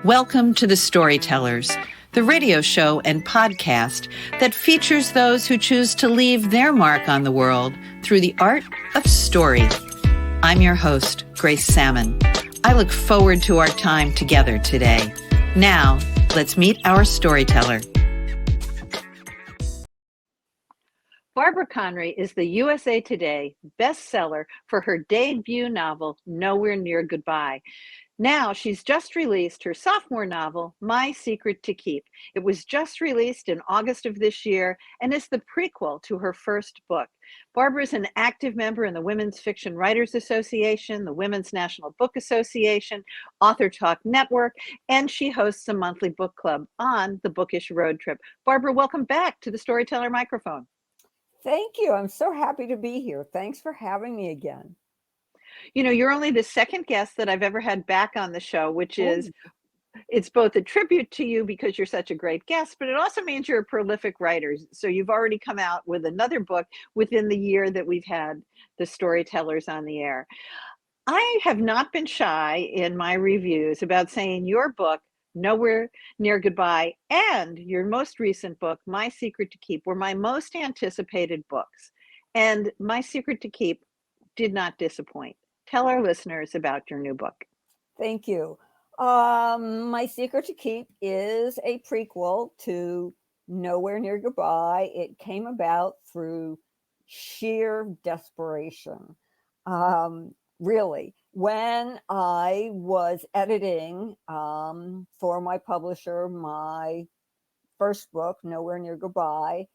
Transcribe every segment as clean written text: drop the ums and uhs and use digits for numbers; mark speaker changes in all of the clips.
Speaker 1: Welcome to the Storytellers, the radio show and podcast that features those who choose to leave their mark on the world through the art of story. I'm your host, Grace Sammon. I look forward to our time together today. Now, let's meet our storyteller. Barbara Conrey is the USA Today Bestseller for her debut novel, Nowhere Near Goodbye. Now she's just released her sophomore novel, My Secret to Keep. It was just released in August of this year and is the prequel to her first book. Barbara is an active member in the Women's Fiction Writers Association, the Women's National Book Association, Author Talk Network, and she hosts a monthly book club on the Bookish Road Trip. Barbara, welcome back to the Storyteller microphone.
Speaker 2: Thank you. I'm so happy to be here. Thanks for having me again.
Speaker 1: You know, you're only the second guest that I've ever had back on the show, which is, it's both a tribute to you because you're such a great guest, but it also means you're a prolific writer. So you've already come out with another book within the year that we've had the Storytellers on the air. I have not been shy in my reviews about saying your book, Nowhere Near Goodbye, and your most recent book, My Secret to Keep, were my most anticipated books. And My Secret to Keep did not disappoint. Tell our listeners about your new book.
Speaker 2: Thank you. My Secret to Keep is a prequel to Nowhere Near Goodbye. It came about through sheer desperation. Really, when I was editing for my publisher, my first book, Nowhere Near Goodbye,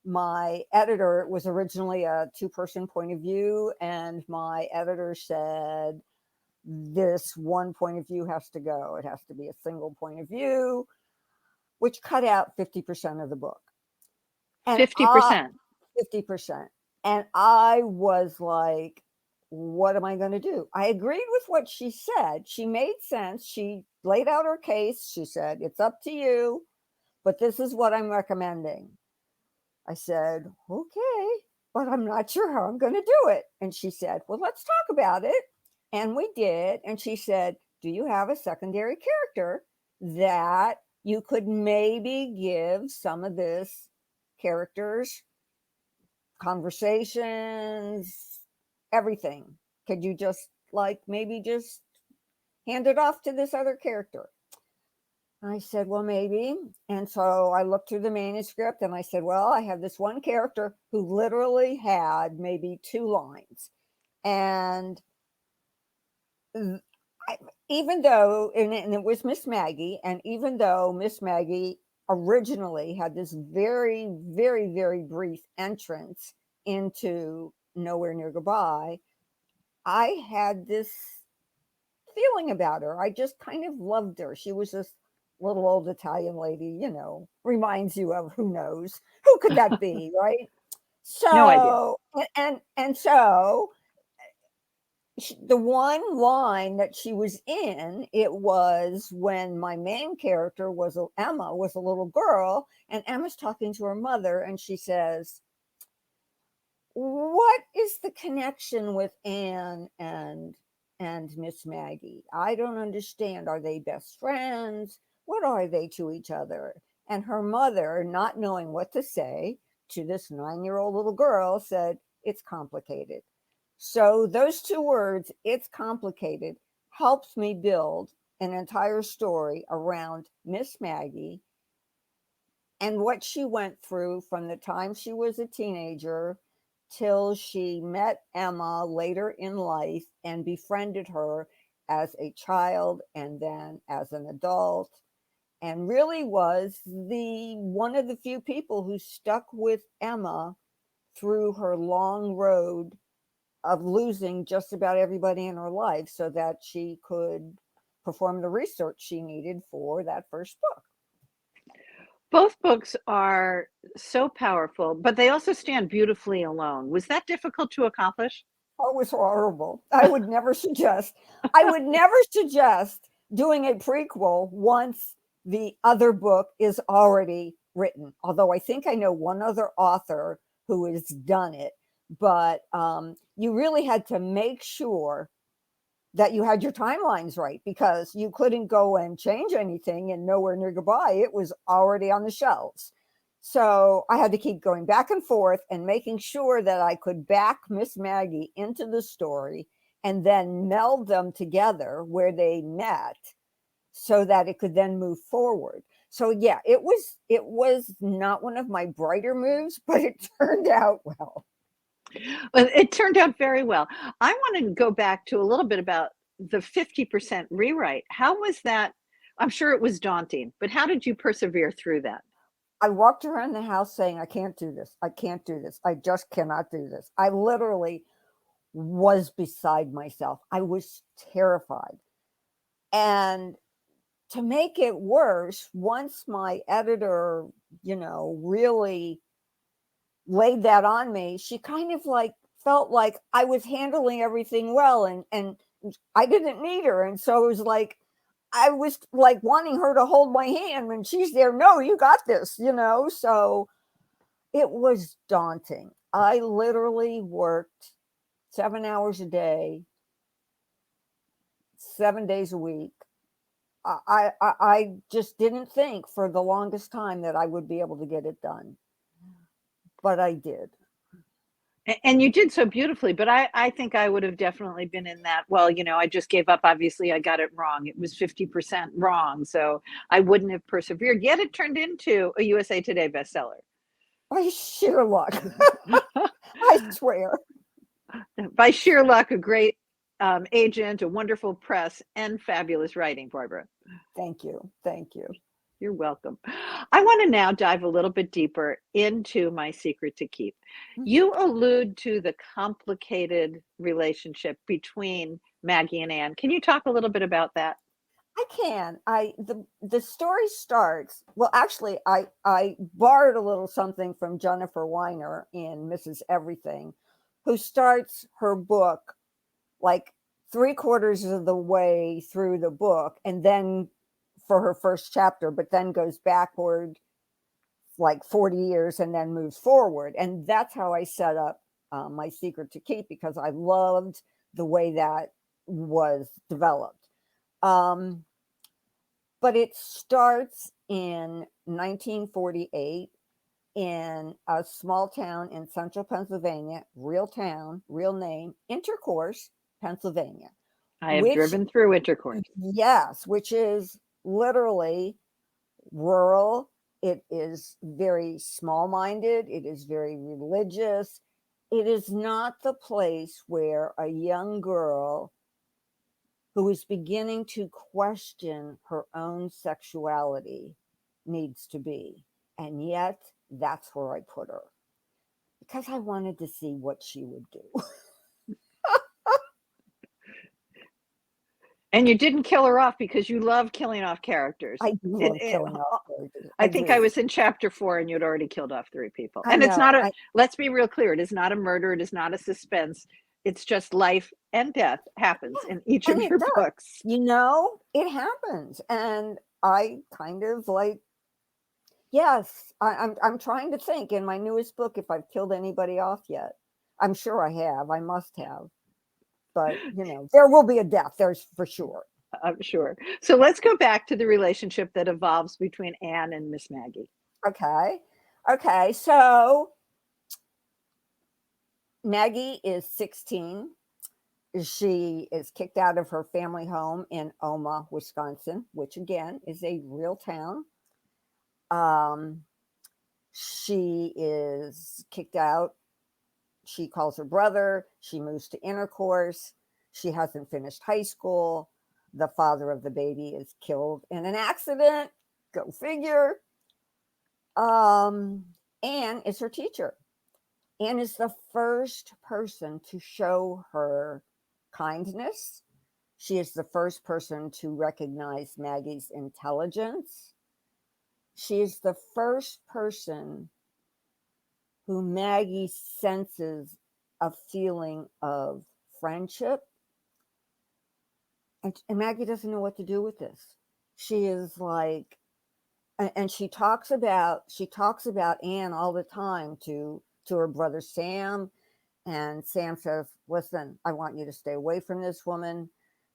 Speaker 2: my editor was originally a two-person point of view, and my editor said, this one point of view has to go. It has to be a single point of view, which cut out 50% of the book.
Speaker 1: And 50%?
Speaker 2: 50%. And I was like, what am I going to do? I agreed with what she said. She made sense. She laid out her case. She said, it's up to you, but this is what I'm recommending. I said, okay, but I'm not sure how I'm going to do it. And she said, well, let's talk about it. And we did. And she said, do you have a secondary character that you could maybe give some of this character's conversations, everything? Could you just maybe just hand it off to this other character? I said, well, maybe. And so I looked through the manuscript and I said, well, I have this one character who literally had maybe 2 lines. And even though, and it was Miss Maggie, and even though Miss Maggie originally had this very, very, very brief entrance into Nowhere Near Goodbye, I had this feeling about her. I just kind of loved her. She was this little old Italian lady, you know, reminds you of who knows. Who could that be, right? So,
Speaker 1: no
Speaker 2: idea. And so the one line that she was in, it was when my main character Emma was a little girl, and Emma's talking to her mother, and she says, what is the connection with Anne and Miss Maggie? I don't understand. Are they best friends? What are they to each other? And her mother, not knowing what to say to this 9-year-old little girl, said, it's complicated. So those 2 words, it's complicated, helps me build an entire story around Miss Maggie and what she went through from the time she was a teenager till she met Emma later in life and befriended her as a child and then as an adult, and really was one of the few people who stuck with Emma through her long road of losing just about everybody in her life so that she could perform the research she needed for that first book.
Speaker 1: Both books are so powerful, but they also stand beautifully alone. Was that difficult to accomplish?
Speaker 2: Oh, it was horrible. I would never suggest doing a prequel once the other book is already written. Although I think I know one other author who has done it, but you really had to make sure that you had your timelines right, because you couldn't go and change anything and nowhere near goodbye. It was already on the shelves. So I had to keep going back and forth and making sure that I could back Miss Maggie into the story and then meld them together where they met so that it could then move forward. So yeah, it was not one of my brighter moves, but it turned out well.
Speaker 1: Well, it turned out very well. I want to go back to a little bit about the 50% rewrite. How was that? I'm sure it was daunting, but how did you persevere through that?
Speaker 2: I walked around the house saying, I can't do this. I can't do this. I just cannot do this. I literally was beside myself. I was terrified. And to make it worse, once my editor, really laid that on me, she kind of like felt like I was handling everything well, and I didn't need her. And so it was like I was like wanting her to hold my hand when she's there. No, you got this. So it was daunting. I literally worked 7 hours a day, 7 days a week. I just didn't think for the longest time that I would be able to get it done, but I did.
Speaker 1: And you did so beautifully, but I think I would have definitely been in that. Well, I just gave up. Obviously, I got it wrong. It was 50% wrong. So I wouldn't have persevered. Yet it turned into a USA Today bestseller.
Speaker 2: By sheer luck. I swear.
Speaker 1: By sheer luck, a great agent, a wonderful press, and fabulous writing, Barbara.
Speaker 2: Thank you. Thank you.
Speaker 1: You're welcome. I want to now dive a little bit deeper into My Secret to Keep. You allude to the complicated relationship between Maggie and Anne. Can you talk a little bit about that?
Speaker 2: I can. The story starts. Well, actually, I borrowed a little something from Jennifer Weiner in Mrs. Everything, who starts her book like 3/4 of the way through the book, and then for her first chapter, but then goes backward like 40 years and then moves forward. And that's how I set up My Secret to Keep, because I loved the way that was developed. But it starts in 1948 in a small town in central Pennsylvania, real town, real name, Intercourse, Pennsylvania.
Speaker 1: I have driven through Intercourse.
Speaker 2: Yes, which is literally rural. It is very small-minded. It is very religious. It is not the place where a young girl who is beginning to question her own sexuality needs to be. And yet, that's where I put her, because I wanted to see what she would do.
Speaker 1: And you didn't kill her off, because you love killing off characters.
Speaker 2: I do love killing off characters.
Speaker 1: I think I was in chapter 4 and you'd already killed off 3 people.
Speaker 2: I
Speaker 1: And it's
Speaker 2: know.
Speaker 1: not let's be real clear, it is not a murder, it is not a suspense. It's just life and death happens in each of your books.
Speaker 2: It happens. And I kind of like, yes, I'm trying to think in my newest book if I've killed anybody off yet. I'm sure I have. I must have. But, there will be a death. There's for sure.
Speaker 1: I'm sure. So let's go back to the relationship that evolves between Anne and Miss Maggie.
Speaker 2: Okay. So Maggie is 16. She is kicked out of her family home in Oma, Wisconsin, which again is a real town. She is kicked out. She calls her brother. She moves to Intercourse. She hasn't finished high school. The father of the baby is killed in an accident. Go figure. Anne is her teacher. Anne is the first person to show her kindness. She is the first person to recognize Maggie's intelligence. She is the first person who Maggie senses a feeling of friendship. And Maggie doesn't know what to do with this. She is like, and she talks about Anne all the time to her brother Sam. And Sam says, listen, I want you to stay away from this woman.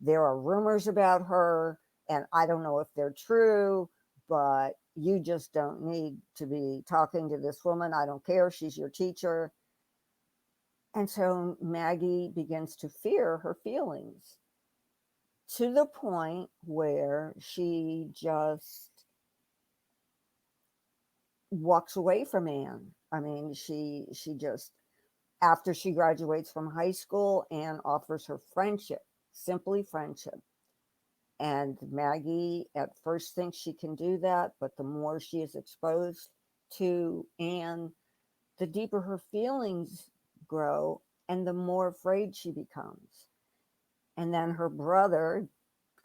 Speaker 2: there are rumors about her, and I don't know if they're true, but you just don't need to be talking to this woman. I don't care. She's your teacher. And so Maggie begins to fear her feelings to the point where she just walks away from Anne. I mean, she just, after she graduates from high school, Anne offers her friendship, simply friendship. And Maggie at first thinks she can do that, but the more she is exposed to Anne, the deeper her feelings grow and the more afraid she becomes. And then her brother,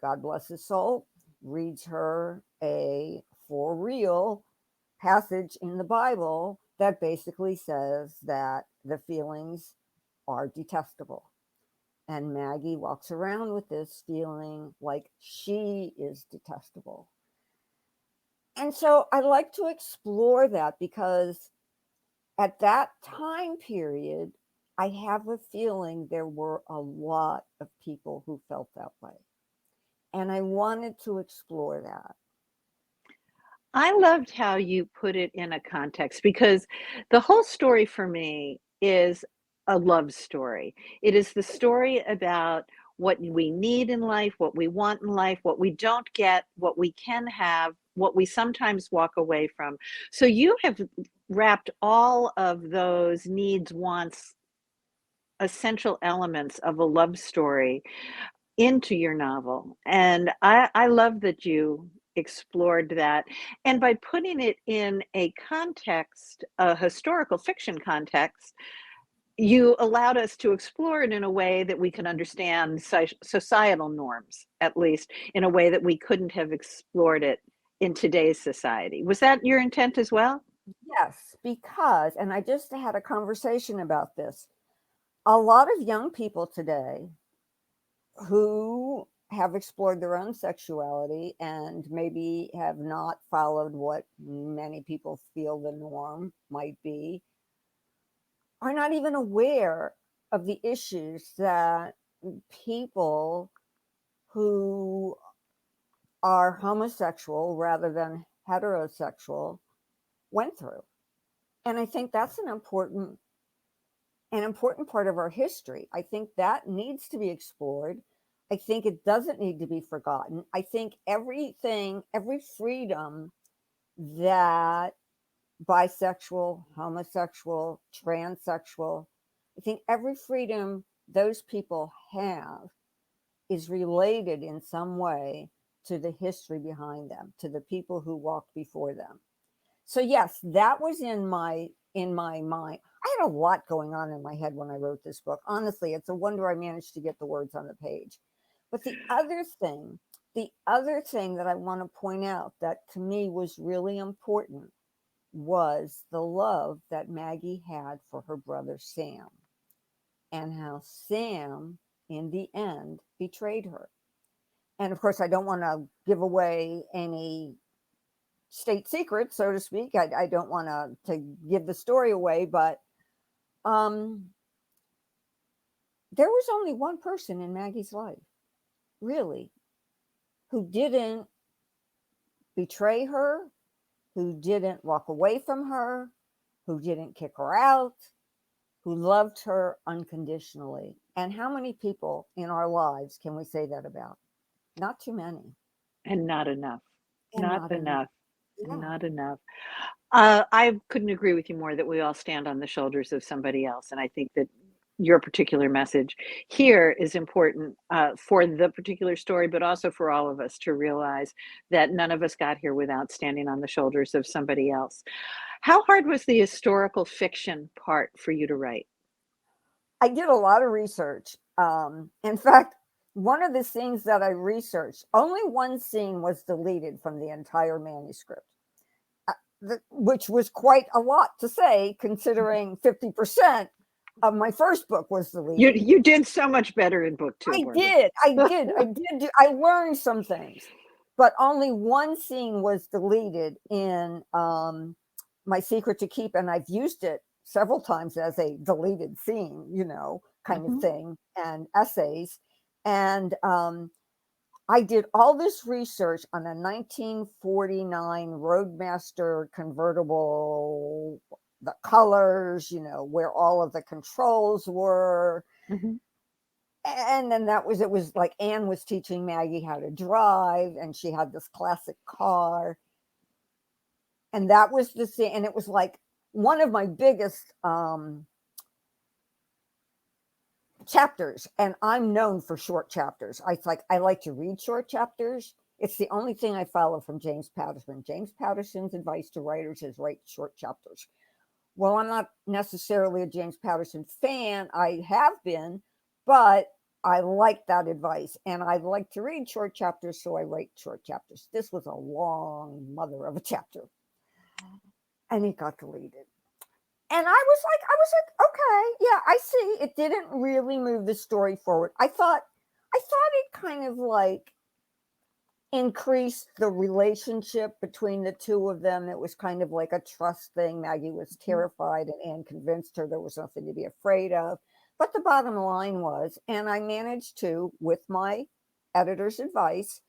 Speaker 2: God bless his soul, reads her a for real passage in the Bible that basically says that the feelings are detestable. And Maggie walks around with this feeling like she is detestable. And so I like to explore that because at that time period, I have a feeling there were a lot of people who felt that way. And I wanted to explore that.
Speaker 1: I loved how you put it in a context because the whole story for me is a love story. It is the story about what we need in life, what we want in life, what we don't get, what we can have, what we sometimes walk away from. So you have wrapped all of those needs, wants, essential elements of a love story into your novel. And I love that you explored that. And by putting it in a context, a historical fiction context, you allowed us to explore it in a way that we can understand societal norms, at least in a way that we couldn't have explored it in today's society. Was that your intent as well?
Speaker 2: Yes, because, and I just had a conversation about this, a lot of young people today who have explored their own sexuality and maybe have not followed what many people feel the norm might be are not even aware of the issues that people who are homosexual rather than heterosexual went through. And I think that's an important part of our history. I think that needs to be explored. I think it doesn't need to be forgotten. I think everything, every freedom that bisexual, homosexual, transsexual, I think every freedom those people have is related in some way to the history behind them, to the people who walked before them. So yes, that was in my mind. I had a lot going on in my head when I wrote this book. Honestly, it's a wonder I managed to get the words on the page. But the other thing that I want to point out that to me was really important was the love that Maggie had for her brother Sam and how Sam in the end betrayed her. And of course, I don't want to give away any state secret, so to speak. I don't want to give the story away, but um, there was only one person in Maggie's life, really, who didn't betray her, who didn't walk away from her, who didn't kick her out, who loved her unconditionally. And how many people in our lives can we say that about? Not too many.
Speaker 1: And not enough.
Speaker 2: And
Speaker 1: Not
Speaker 2: not enough.
Speaker 1: enough.
Speaker 2: Yeah.
Speaker 1: Not enough. I couldn't agree with you more that we all stand on the shoulders of somebody else. And I think that your particular message here is important for the particular story, but also for all of us to realize that none of us got here without standing on the shoulders of somebody else. How hard was the historical fiction part for you to write?
Speaker 2: I did a lot of research. In fact, one of the scenes that I researched, only one scene was deleted from the entire manuscript, which was quite a lot to say, considering 50% of my first book was
Speaker 1: You
Speaker 2: deleted.
Speaker 1: you did so much better in book two,
Speaker 2: I
Speaker 1: Barbara.
Speaker 2: did, I did, I did. I learned some things, but only one scene was deleted in My Secret to Keep, and I've used it several times as a deleted scene, kind of
Speaker 1: Mhm.
Speaker 2: thing, and essays. And I did all this research on a 1949 Roadmaster convertible, the colors, where all of the controls were.
Speaker 1: Mm-hmm.
Speaker 2: And then it was like Anne was teaching Maggie how to drive, and she had this classic car. And that was the thing. And it was like one of my biggest chapters. And I'm known for short chapters. I like to read short chapters. It's the only thing I follow from James Patterson. James Patterson's advice to writers is write short chapters. Well, I'm not necessarily a James Patterson fan. I have been, but I like that advice. And I like to read short chapters, so I write short chapters. This was a long mother of a chapter. And it got deleted. And I was like, okay, yeah, I see. It didn't really move the story forward. I thought it kind of like increased the relationship between the two of them. It was kind of like a trust thing. Maggie was terrified, and Anne convinced her there was nothing to be afraid of. But the bottom line was, and I managed to, with my editor's advice,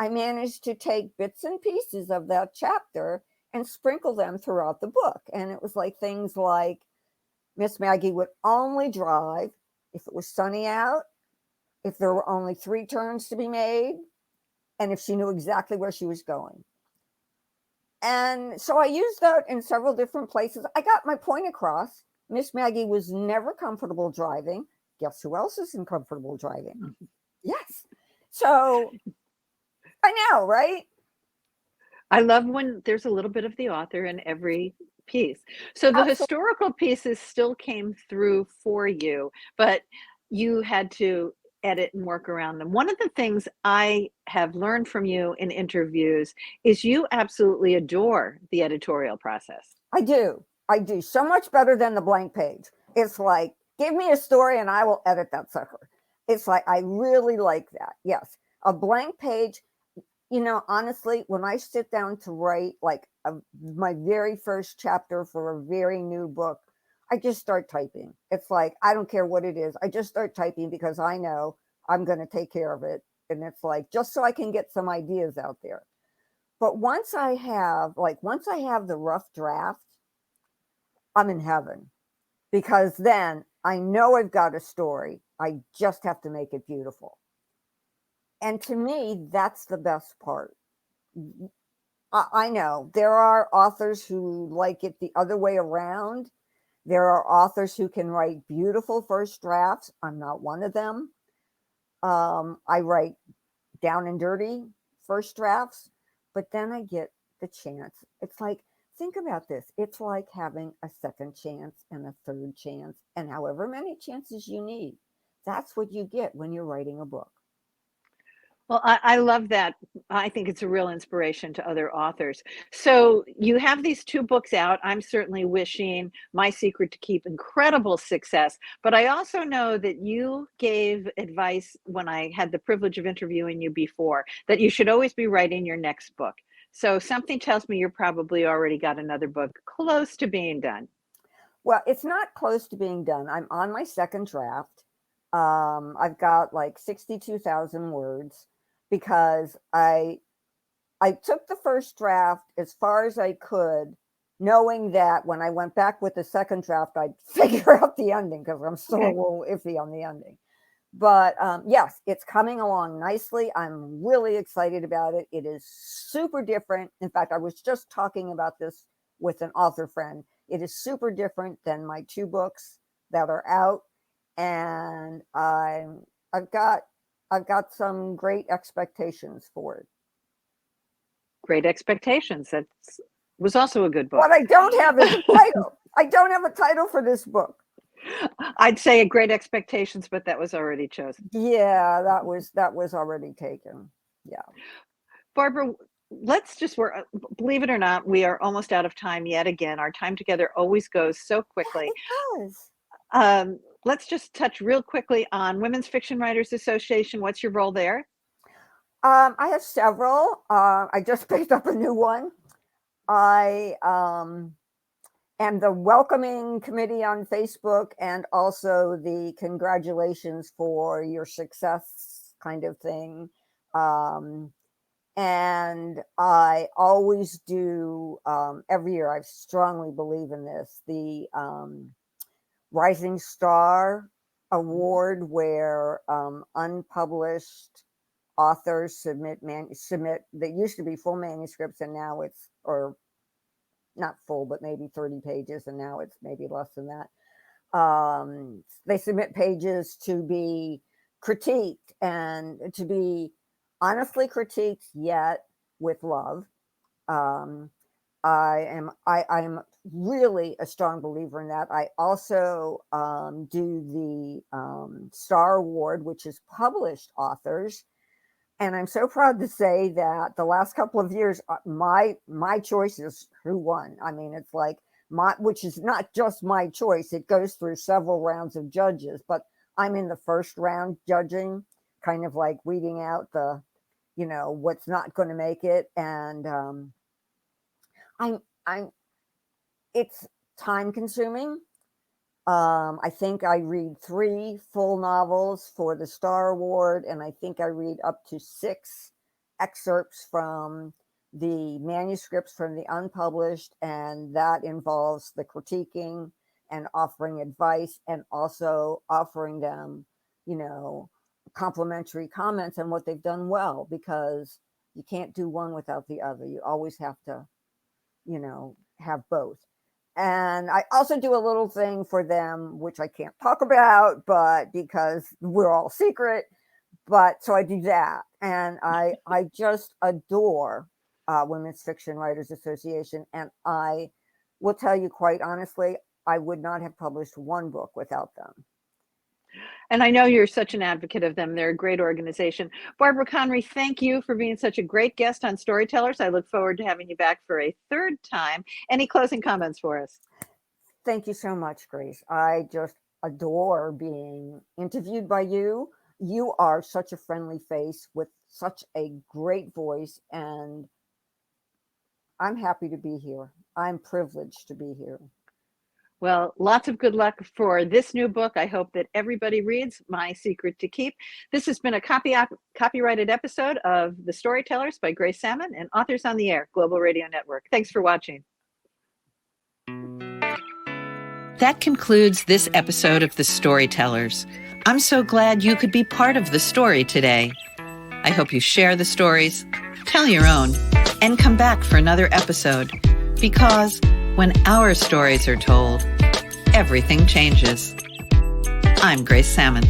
Speaker 2: I managed to take bits and pieces of that chapter and sprinkle them throughout the book. And it was like things like Miss Maggie would only drive if it was sunny out, if there were only 3 turns to be made, and if she knew exactly where she was going. And so I used that in several different places. I got my point across. Miss Maggie was never comfortable driving. Guess who else isn't comfortable driving? Yes. So I know, right?
Speaker 1: I love when there's a little bit of the author in every piece. So the
Speaker 2: Absolutely.
Speaker 1: historical pieces still came through for you, but you had to edit and work around them. One of the things I have learned from you in interviews is you absolutely adore the editorial process.
Speaker 2: I do. I do so much better than the blank page. It's like, give me a story and I will edit that sucker. It's like, I really like that. Yes. A blank page, honestly, when I sit down to write like my very first chapter for a very new book, I just start typing. It's like, I don't care what it is. I just start typing because I know I'm going to take care of it. And it's like, just so I can get some ideas out there. But once I have the rough draft, I'm in heaven, because then I know I've got a story. I just have to make it beautiful. And to me, that's the best part. I know there are authors who like it the other way around. There are authors who can write beautiful first drafts. I'm not one of them. I write down and dirty first drafts, but then I get the chance. It's like, think about this. It's like having a second chance and a third chance, and however many chances you need. That's what you get when you're writing a book.
Speaker 1: Well, I love that. I think it's a real inspiration to other authors. So you have these 2 books out. I'm certainly wishing My Secret to Keep incredible success. But I also know that you gave advice when I had the privilege of interviewing you before, that you should always be writing your next book. So something tells me you're probably already got another book close to being done.
Speaker 2: Well, it's not close to being done. I'm on my second draft. I've got like 62,000 words, because I took the first draft as far as I could, knowing that when I went back with the second draft, I'd figure out the ending, because I'm still a little iffy on the ending. But yes, it's coming along nicely. I'm really excited about it. It is super different. In fact, I was just talking about this with an author friend. It is super different than my 2 books that are out, and I've got some great expectations for it.
Speaker 1: Great Expectations. That was also a good book.
Speaker 2: What I don't have is a title. I don't have a title for this book.
Speaker 1: I'd say Great Expectations, but that was already chosen.
Speaker 2: Yeah, that was already taken. Yeah.
Speaker 1: Barbara, believe it or not, we are almost out of time yet again. Our time together always goes so quickly.
Speaker 2: Yeah, it does.
Speaker 1: Let's just touch real quickly on Women's Fiction Writers Association. What's your role there?
Speaker 2: I have several. I just picked up a new one. I am the welcoming committee on Facebook, and also the congratulations for your success kind of thing. And I always do, every year, I strongly believe in this, the Rising Star Award, where unpublished authors submit, that used to be full manuscripts, and now it's, or not full, but maybe 30 pages, and now it's maybe less than that. They submit pages to be critiqued, and to be honestly critiqued, yet with love. I am really a strong believer in that. I also do the Star Award, which is published authors. And I'm so proud to say that the last couple of years, my choice is who won. I mean, it's like which is not just my choice. It goes through several rounds of judges, but I'm in the first round judging, kind of like weeding out the, what's not going to make it. And it's time consuming. I think I read 3 full novels for the Star Award, and I think I read up to 6 excerpts from the manuscripts from the unpublished, and that involves the critiquing and offering advice, and also offering them, complimentary comments on what they've done well, because you can't do one without the other. You always have to, have both. And I also do a little thing for them, which I can't talk about, but because we're all secret. But so I do that. And I just adore Women's Fiction Writers Association. And I will tell you quite honestly, I would not have published one book without them.
Speaker 1: And I know you're such an advocate of them. They're a great organization. Barbara Conrey, thank you for being such a great guest on Storytellers. I look forward to having you back for a 3rd time. Any closing comments for us?
Speaker 2: Thank you so much, Grace. I just adore being interviewed by you. You are such a friendly face with such a great voice, and I'm happy to be here. I'm privileged to be here.
Speaker 1: Well, lots of good luck for this new book. I hope that everybody reads My Secret to Keep. This has been a copyrighted episode of The Storytellers by Grace Sammon and Authors on the Air Global Radio Network. Thanks for watching. That concludes this episode of The Storytellers. I'm so glad you could be part of the story today. I hope you share the stories, tell your own, and come back for another episode, because when our stories are told, everything changes. I'm Grace Sammon.